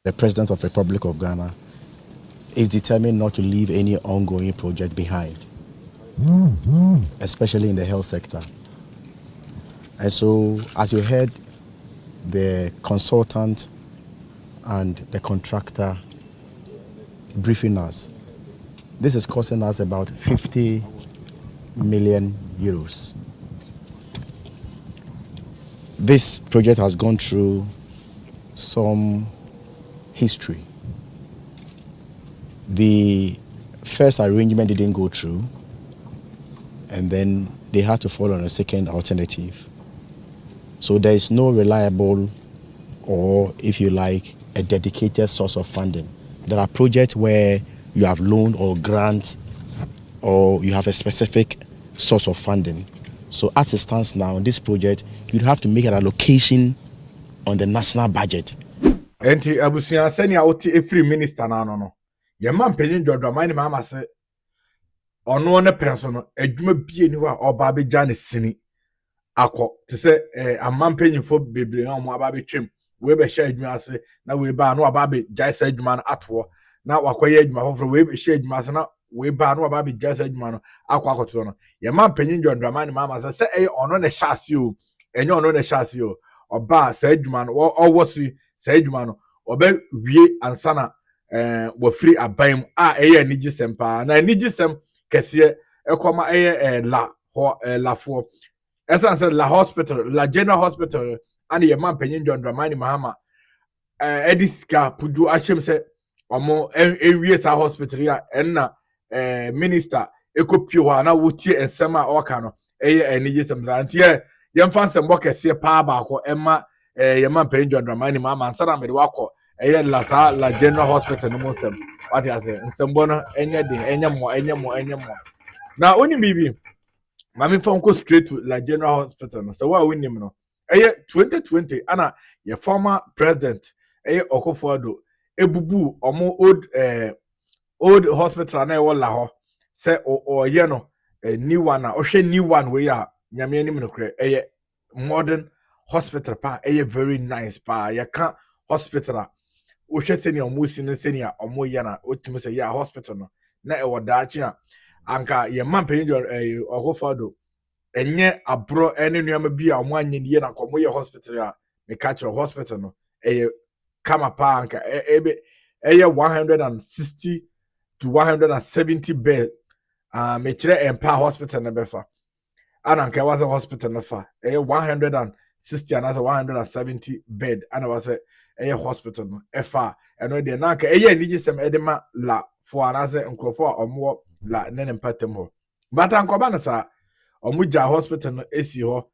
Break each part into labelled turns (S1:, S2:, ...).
S1: The President of the Republic of Ghana is determined not to leave any ongoing project behind, especially in the health sector. And so, as you heard, the consultant and the contractor briefing us, this is costing us about 50 million euros. This project has gone through some history. The first arrangement didn't go through, and then they had to follow on a second alternative. So there is no reliable, or if you like, a dedicated source of funding. There are projects where you have loan or grant, or you have a specific source of funding. So as it stands now, this project, you'd have to make an allocation on the national budget.
S2: Enti abusia senia wote every minister na no. Ye man penyin dwodwama ni mama se ono ne penso no adwuma bie ni ho a oba be ja ne sini akọ te se amman penyinfo bebre na omo aba be twem we be hye adwuma ase na we ba na aba be jai sa adwuma no ato na wakoye adwuma foforo we be hye adwuma ase na we ba na aba be jai sa adwuma no akọ akoto no ye man penyin dwodwama ni mama se ono ne hye ase o enye ono ne hye ase o oba sa adwuma no owosi sa adwuma no obe wie ansana wo free aban a eye anigi sempa na anigi sem kese ekoma eye lafo esan said la hospital la general hospital and ye man penyin John Mahama ediska puju ahyem se omo enwie sa hospital ya enna minister ekopio wa na wotie ensem a oka no eye anigi sem antie ye mfa nsem bo kese pa ba ko emma ye man penyin John Mahama ansana me de wakọ eye la general hospital no mo nsem what you say nsem bo no enye de enye mo na oni bibi mami phone go straight to la general hospital no so what we name no 2020 ana your former president Okofo-Addo ebubu omo old hospital na e wo la ho say oye no new one na ohwe new one we ya nyame anim no kre modern hospital pa very nice pa ya ka hospital ohwe senior omo sin senior omo ya na otimi say ya hospital no na e wodaachi a anka ye man penyin Okofo-Addo enye abro ene nuama bi a omo anye nie na komo ye hospital a me catch hospital no kama pa anka 160 to 170 bed me kire empa hospital na befa ana anka was a hospital na fa 160 and 170 bed ana was a hospital no efa eno de na anka niji sem edema la for anase nkrofo a omo la nene mpatem ho but ankoba na sa omuja hospital no esi ho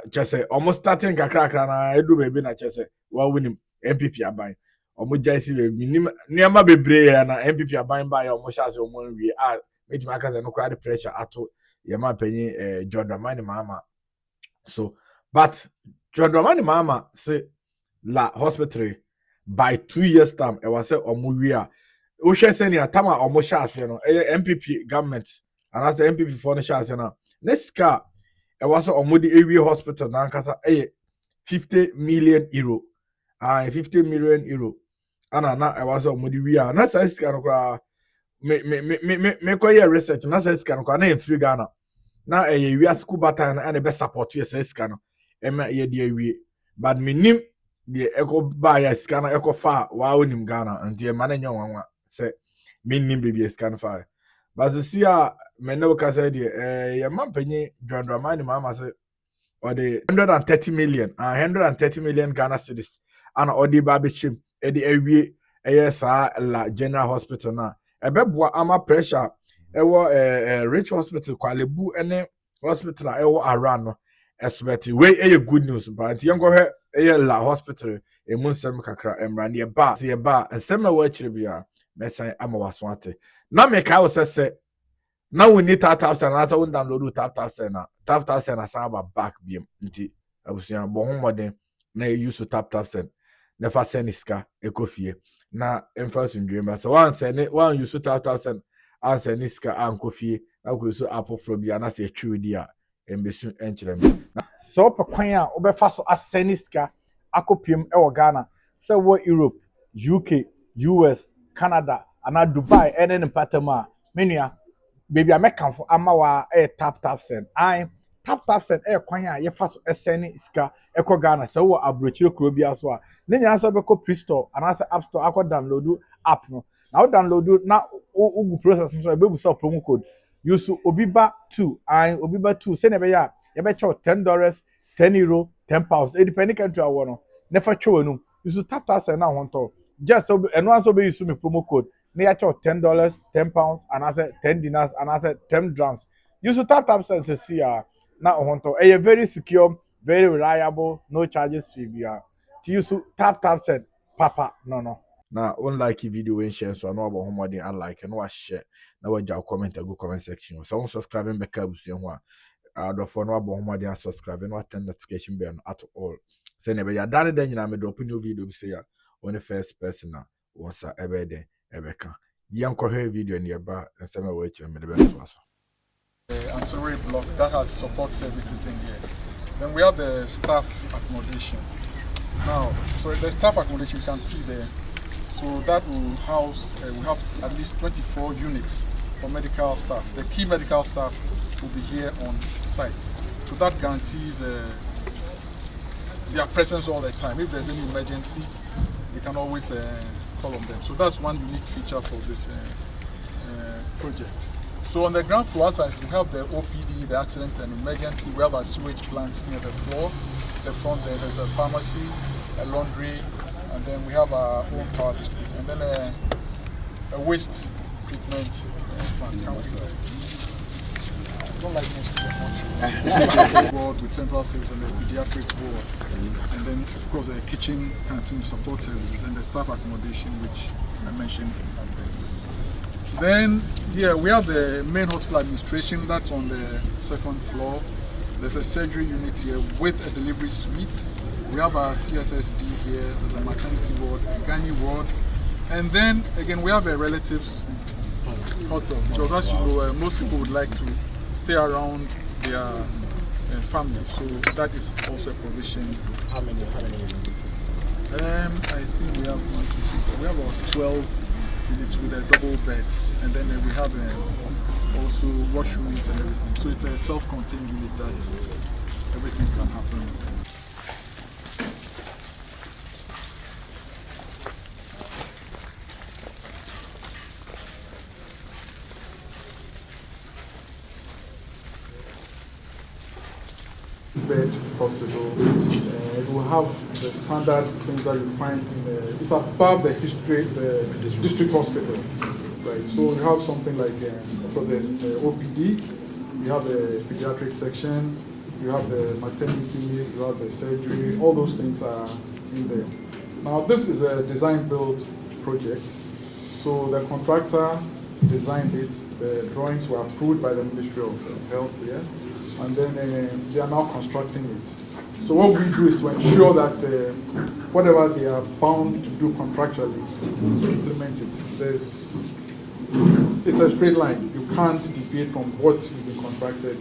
S2: chese almost starting kakra na edu bebi na chese wa winim MPP aban omuja esi bebi niama bebre ya na MPP aban ba ya omo shase omo nwie metima akaze no crowd pressure ato ye ma panyi John Mahama so but John Mahama say la hospital by 2 years time e was say omo wi a o hwe se ni atama omo shase no MPP government and as the MPP for the shase na next car it was on the area hospital na nkasa 50 million euro 50 million euro ana na it was on the area na say sika no kra me koye research na say sika no kra na free Ghana na area school batan na be support you say sika no ye de awie but minim de eko ba ya sika na eko fa wa onim Ghana ntie ma na nyanwa say minim be sika no fa but see me no ka say de ye man penyi John Mahama say or the 130 million Ghana cedis ana odi ba be chim e de awie sa la general hospital na ebeboa ama pressure ewo rich hospital Korle-Bu ene hospital ewo around no expect we good news but yengo he la hospital e munsem kakra emrane e ba ensem na wa chire bia mesan ama waso ate na me ka wo se now we need tap and we download tap na saba back biem nti abusuan bo ho modern na use tap never send iska ekofie na emphasize ndwem so one use tap answer niska ankofie na go so apple from bia na se twidi a embesu enkyerem na so pe kwan a obefa so aseniska akopiem e wo Ghana So what Europe, UK, US, Canada, and Dubai, and then Patama, Mania, baby, I make for Amawa, tap send. Tap send, Quanya, ye fast SN ska, Eco Ghana, so a Bruchio Krobia so. Then you answer Beko Play Store, and answer App Store, I could download app. No. Now download now, process, so a baby saw promo code. Use Obiba2, Obiba2, send a ya, you bet $10, €10, £10. It depends country I want. Never show no. You should tap send now on top. Just so and once so use me promo code. Near $10, £10, and I said 10 dinars, and I said 10 drums. You should tap send to see now on top. A very secure, very reliable, no charges fee. To use tap send, Papa, no. Now, unlike video and share, so I know about how I like and what share. Now, what you comment a good comment section. So, subscribing back up with you. I don't know about how they subscribe and what turn notification bell at all. Say never ya done then you made open new video say ya on the first person once ever day ever can. Young video in your bar and some way to me the best.
S3: Ancillary block that has support services in here. Then we have the staff accommodation. Now, so the staff accommodation you can see there. So that will house, we have at least 24 units for medical staff. The key medical staff will be here on site. So that guarantees their presence all the time. If there's any emergency, we can always call on them. So that's one unique feature for this project. So on the ground floor side, we have the OPD, the accident and emergency. We have a sewage plant near the floor. The front there's a pharmacy, a laundry, and then we have our own power district, and then a waste treatment plant. I don't like this board with central service and the pediatric board, and then of course the kitchen, canteen, support services, and the staff accommodation, which I mentioned up there. Then here we have the main hospital administration. That's on the second floor. There's a surgery unit here with a delivery suite. We have a CSSD here, there's a maternity ward, a gynae ward, and then again we have a relatives hotel, because as you know, most people would like to stay around their family, so that is also a provision.
S1: How many?
S3: I think we have 1, 2, 3, 4. We have about 12 units with double beds, and then we have also washrooms and everything. So it's a self-contained unit that everything can happen. Bed hospital. It will have the standard things that you find in the, it's above the district hospital, right? So you have something like for the OPD, you have the pediatric section, you have the maternity, you have the surgery, all those things are in there. Now this is a design-build project, so the contractor designed it, the drawings were approved by the Ministry of Health here. And then they are now constructing it. So what we do is to ensure that whatever they are bound to do contractually, to implement it. It's a straight line. You can't deviate from what you've been contracted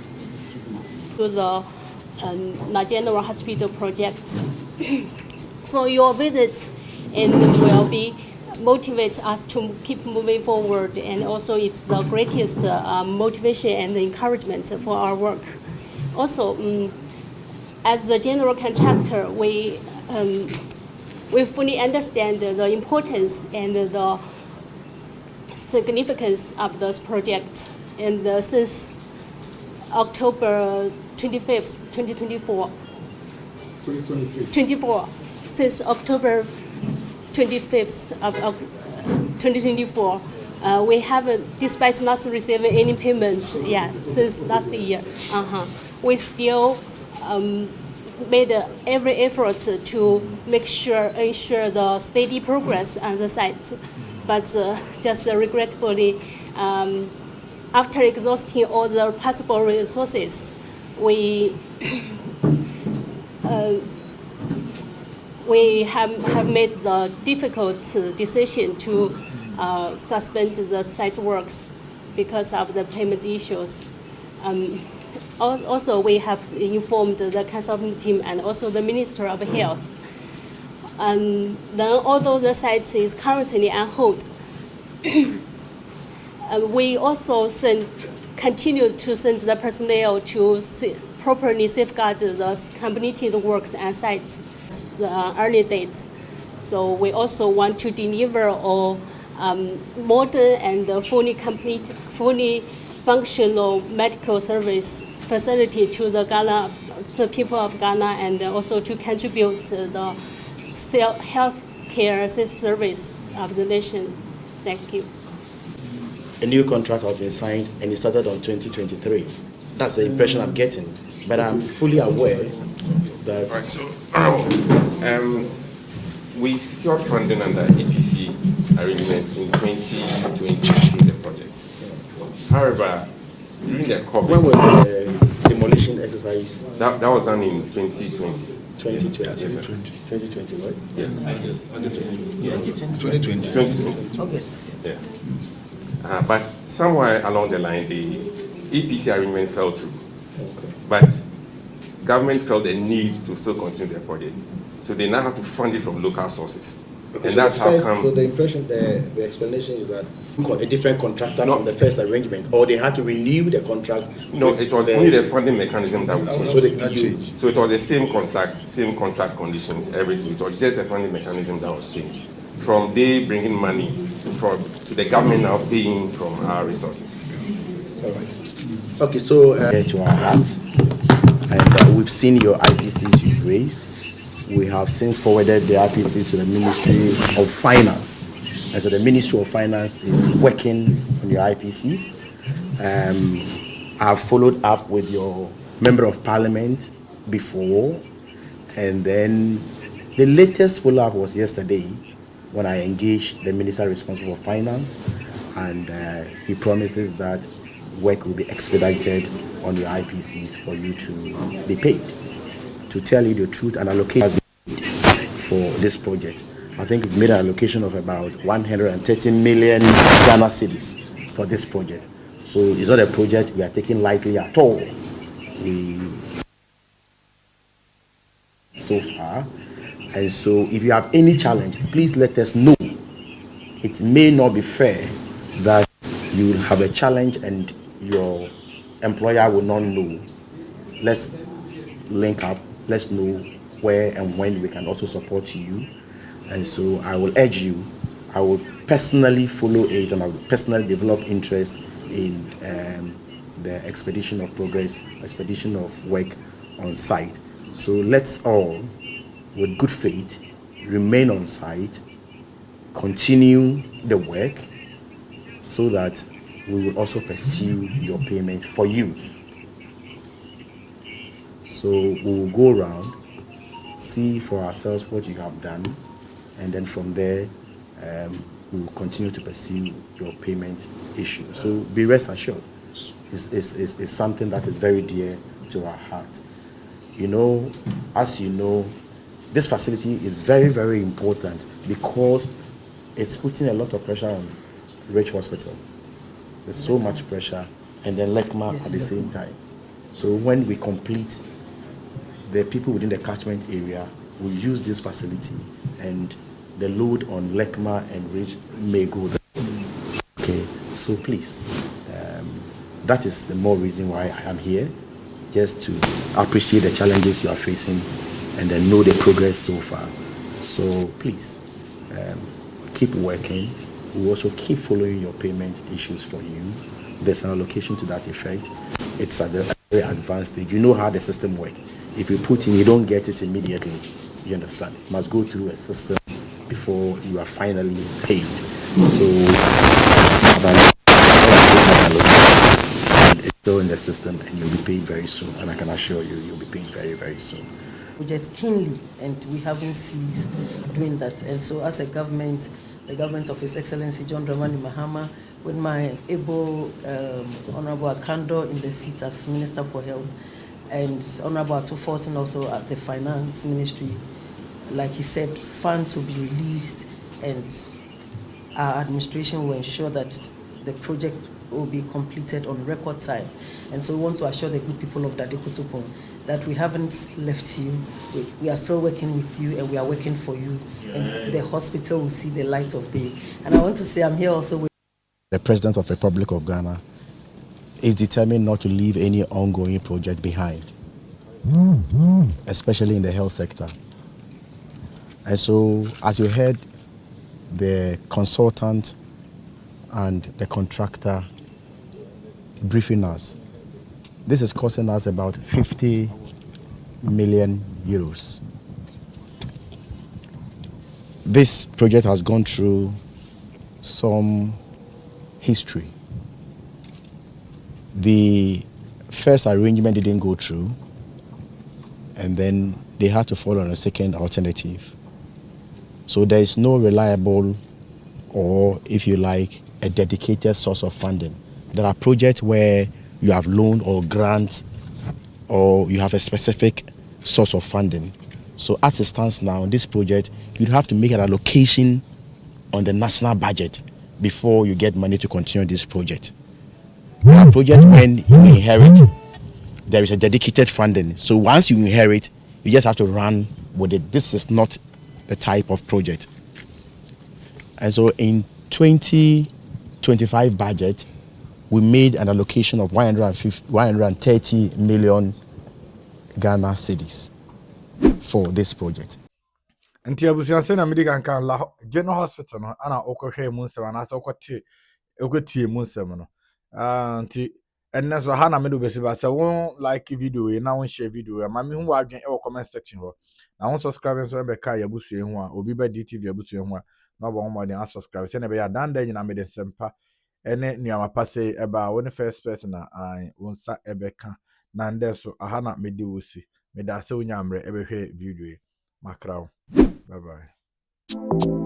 S3: to do.
S4: To the General Hospital project. So your visits and will be motivate us to keep moving forward, and also it's the greatest motivation and encouragement for our work. Also, as the general contractor, we fully understand the importance and the significance of this project. And since October 25th, 2024, 24, since October 25th of 2024, we haven't, despite not receiving any payment since last year, we still made every effort to ensure the steady progress on the site. But just regretfully, after exhausting all the possible resources, we have made the difficult decision to suspend the site works because of the payment issues. Also, we have informed the consulting team and also the Minister of Health And then although the site is currently on hold, we also continue to send the personnel to properly safeguard the completed works on site early dates. So we also want to deliver a modern and fully functional medical service facility to the people of Ghana, and also to contribute to the healthcare service of the nation. Thank you.
S1: A new contract has been signed and it started on 2023. That's the impression I'm getting. But I'm fully aware that...
S5: Right, so we secured funding under EPC arrangements in 2020 through the project. However, during the COVID...
S1: When was the demolition exercise?
S5: That was done in 2020.
S1: 2020.
S5: Yes, sir.
S1: 2020, right?
S5: Yes.
S6: 2020.
S5: August. Yeah. But somewhere along the line, the EPC arrangement fell through.
S1: Okay.
S5: But government felt the need to still continue the project. So they now have to fund it from local sources.
S1: Okay,
S5: and
S1: so
S5: that's how come...
S1: So the impression, the explanation is that a different contractor from the first arrangement, or they had to renew the contract?
S5: No, it was only the funding mechanism that would change.
S1: So that changed.
S5: So it was the same contract conditions, everything. It was just the funding mechanism that was changed. From they bringing money to the government now paying from our resources.
S1: All right. Okay, so to our hearts, and we've seen your IPCs you've raised. We have since forwarded the IPCs to the Ministry of Finance. And so the Ministry of Finance is working on your IPCs. I've followed up with your Member of Parliament before, and then the latest follow-up was yesterday when I engaged the Minister responsible for Finance, and he promises that work will be expedited on your IPCs for you to be paid. To tell you the truth, an allocation has been made for this project. I think we've made an allocation of about 130 million Ghana cedis for this project. So it's not a project we are taking lightly at all. So far. And so if you have any challenge, please let us know. It may not be fair that you will have a challenge and your employer will not know. Let's link up. Let's know where and when we can also support you. And so I will urge you, I will personally follow it, and I will personally develop interest in the expedition of progress, expedition of work on site. So let's all, with good faith, remain on site, continue the work, so that we will also pursue your payment for you. So we will go around, see for ourselves what you have done, and then from there, we will continue to pursue your payment issue. So be rest assured, it's something that is very dear to our heart. You know, as you know, this facility is very, very important because it's putting a lot of pressure on Rich Hospital. There's so much pressure, and then LECMA at the same time. So when we complete, the people within the catchment area will use this facility, and the load on LECMA and Rich may go down. Okay, so please, that is the more reason why I am here, just to appreciate the challenges you are facing and then know the progress so far. So please, keep working. We'll also keep following your payment issues for you. There's an allocation to that effect. It's at a very advanced stage. You know how the system works. If you put in, you don't get it immediately. You understand? It must go through a system before you are finally paid. So it's still in the system, and you'll be paid very soon. And I can assure you, you'll be paid very, very soon.
S6: Project keenly, and we haven't ceased doing that. And so, as a government, the government of His Excellency John Mahama, with my able Honorable Akando in the seat as Minister for Health, and Honorable Atuforsen also at the Finance Ministry, like he said, funds will be released, and our administration will ensure that the project will be completed on record time. And so we want to assure the good people of Dadekutupon that we haven't left you. We are still working with you and we are working for you. And the hospital will see the light of day. And I want to say I'm here also with
S1: The President of the Republic of Ghana is determined not to leave any ongoing project behind, especially in the health sector. And so, as you heard, the consultant and the contractor briefing us, this is costing us about 50 million euros. This project has gone through some history. The first arrangement didn't go through, and then they had to follow on a second alternative. So there is no reliable, or if you like, a dedicated source of funding. There are projects where you have loan or grant, or you have a specific source of funding. So as it stands now, this project, you'd have to make an allocation on the national budget before you get money to continue this project. There are projects when you inherit, there is a dedicated funding. So once you inherit, you just have to run with it. This is not the type of project. And so in 2025 budget, we made an allocation of 130 million Ghana cedis for this project.
S2: Nti abusua se na medi kan la general hospital no ana okohwe mu nsem ana okotie mu nsem no. Nti enne so ha na medo besi ba se won like video e na won share video e ma me hu wadwen e wo comment section ho. Na won subscribe so be ka yabusua hu a obi ba DTV yabusua hu a na bo mo den subscribe se na be ya dan dan nyina me de sempa ene nuama pase eba won first person na won sa ebe ka na nde so aha na medi wosi me da se onya amre ebe hwe video e makraw. Bye bye.